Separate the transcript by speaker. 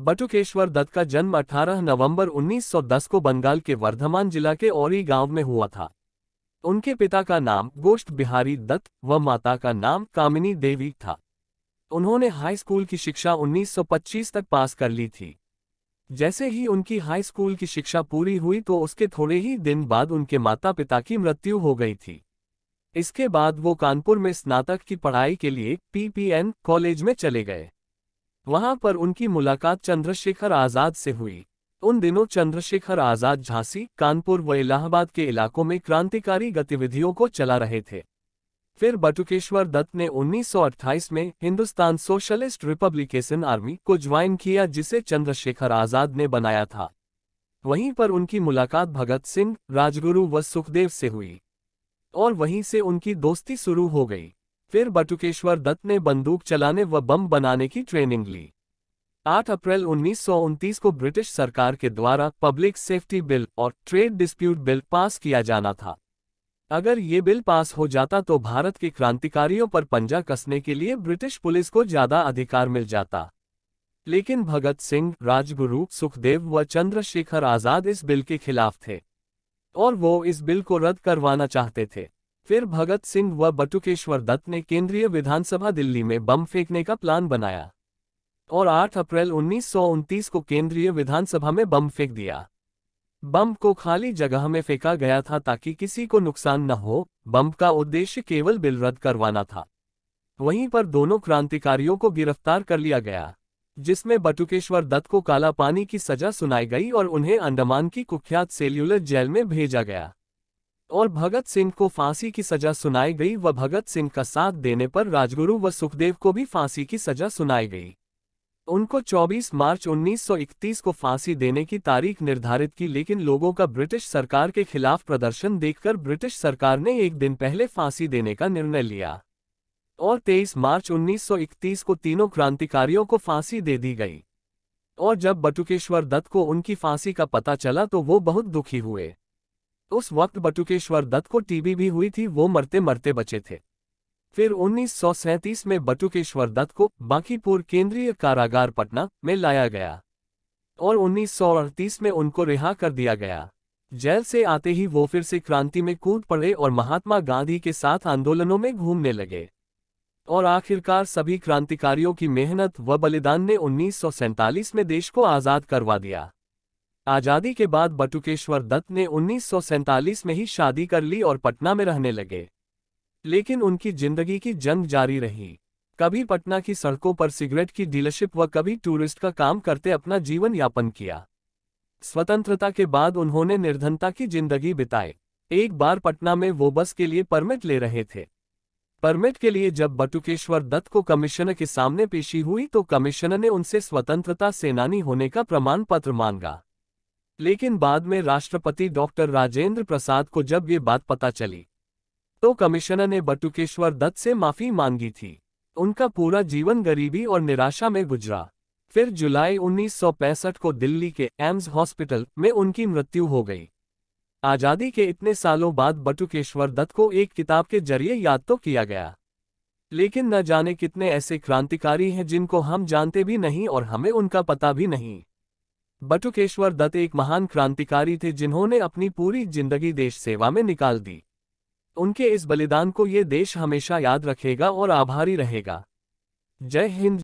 Speaker 1: बटुकेश्वर दत्त का जन्म 18 नवंबर 1910 को बंगाल के वर्धमान जिला के औरी गांव में हुआ था। उनके पिता का नाम गोष्ठ बिहारी दत्त व माता का नाम कामिनी देवी था। उन्होंने हाई स्कूल की शिक्षा 1925 तक पास कर ली थी। जैसे ही उनकी हाई स्कूल की शिक्षा पूरी हुई तो उसके थोड़े ही दिन बाद उनके माता पिता की मृत्यु हो गई थी। इसके बाद वो कानपुर में स्नातक की पढ़ाई के लिए पीपीएन कॉलेज में चले गए। वहां पर उनकी मुलाकात चंद्रशेखर आजाद से हुई। उन दिनों चंद्रशेखर आजाद झांसी, कानपुर व इलाहाबाद के इलाकों में क्रांतिकारी गतिविधियों को चला रहे थे। फिर बटुकेश्वर दत्त ने 1928 में हिंदुस्तान सोशलिस्ट रिपब्लिकेशन आर्मी को ज्वाइन किया, जिसे चंद्रशेखर आजाद ने बनाया था। वहीं पर उनकी मुलाकात भगत सिंह, राजगुरु व सुखदेव से हुई और वहीं से उनकी दोस्ती शुरू हो गई। फिर बटुकेश्वर दत्त ने बंदूक चलाने व बम बनाने की ट्रेनिंग ली। 8 अप्रैल 1929 को ब्रिटिश सरकार के द्वारा पब्लिक सेफ्टी बिल और ट्रेड डिस्प्यूट बिल पास किया जाना था। अगर ये बिल पास हो जाता तो भारत के क्रांतिकारियों पर पंजा कसने के लिए ब्रिटिश पुलिस को ज्यादा अधिकार मिल जाता। लेकिन भगत सिंह, राजगुरु, सुखदेव व चंद्रशेखर आजाद इस बिल के खिलाफ थे और वो इस बिल को रद्द करवाना चाहते थे। फिर भगत सिंह व बटुकेश्वर दत्त ने केंद्रीय विधानसभा दिल्ली में बम फेंकने का प्लान बनाया और 8 अप्रैल 1929 को केंद्रीय विधानसभा में बम फेंक दिया। बम को खाली जगह में फेंका गया था ताकि किसी को नुकसान न हो। बम का उद्देश्य केवल बिल रद्द करवाना था। वहीं पर दोनों क्रांतिकारियों को गिरफ्तार कर लिया गया, जिसमें बटुकेश्वर दत्त को काला पानी की सजा सुनाई गई और उन्हें अंडमान की कुख्यात सेल्यूलर जेल में भेजा गया और भगत सिंह को फांसी की सजा सुनाई गई व भगत सिंह का साथ देने पर राजगुरु व सुखदेव को भी फांसी की सजा सुनाई गई। उनको 24 मार्च 1931 को फांसी देने की तारीख निर्धारित की, लेकिन लोगों का ब्रिटिश सरकार के खिलाफ प्रदर्शन देखकर ब्रिटिश सरकार ने एक दिन पहले फांसी देने का निर्णय लिया और 23 मार्च 1931 को तीनों क्रांतिकारियों को फांसी दे दी गई। और जब बटुकेश्वर दत्त को उनकी फांसी का पता चला तो वो बहुत दुखी हुए। उस वक्त बटुकेश्वर दत्त को टीबी भी हुई थी, वो मरते मरते बचे थे। फिर 1937 में बटुकेश्वर दत्त को बांकीपुर केंद्रीय कारागार पटना में लाया गया और 1938 में उनको रिहा कर दिया गया। जेल से आते ही वो फिर से क्रांति में कूद पड़े और महात्मा गांधी के साथ आंदोलनों में घूमने लगे और आखिरकार सभी क्रांतिकारियों की मेहनत व बलिदान ने 1947 में देश को आज़ाद करवा दिया। आज़ादी के बाद बटुकेश्वर दत्त ने 1947 में ही शादी कर ली और पटना में रहने लगे। लेकिन उनकी जिंदगी की जंग जारी रही। कभी पटना की सड़कों पर सिगरेट की डीलरशिप व कभी टूरिस्ट का काम करते अपना जीवन यापन किया। स्वतंत्रता के बाद उन्होंने निर्धनता की जिंदगी बिताई। एक बार पटना में वो बस के लिए परमिट ले रहे थे। परमिट के लिए जब बटुकेश्वर दत्त को कमिश्नर के सामने पेशी हुई तो कमिश्नर ने उनसे स्वतंत्रता सेनानी होने का प्रमाण पत्र मांगा। लेकिन बाद में राष्ट्रपति डॉक्टर राजेंद्र प्रसाद को जब ये बात पता चली तो कमिश्नर ने बटुकेश्वर दत्त से माफी मांगी थी। उनका पूरा जीवन गरीबी और निराशा में गुजरा। फिर जुलाई 1965 को दिल्ली के एम्स हॉस्पिटल में उनकी मृत्यु हो गई। आज़ादी के इतने सालों बाद बटुकेश्वर दत्त को एक किताब के जरिए याद तो किया गया, लेकिन न जाने कितने ऐसे क्रांतिकारी हैं जिनको हम जानते भी नहीं और हमें उनका पता भी नहीं। बटुकेश्वर दत्त एक महान क्रांतिकारी थे जिन्होंने अपनी पूरी जिंदगी देश सेवा में निकाल दी। उनके इस बलिदान को ये देश हमेशा याद रखेगा और आभारी रहेगा। जय हिंद।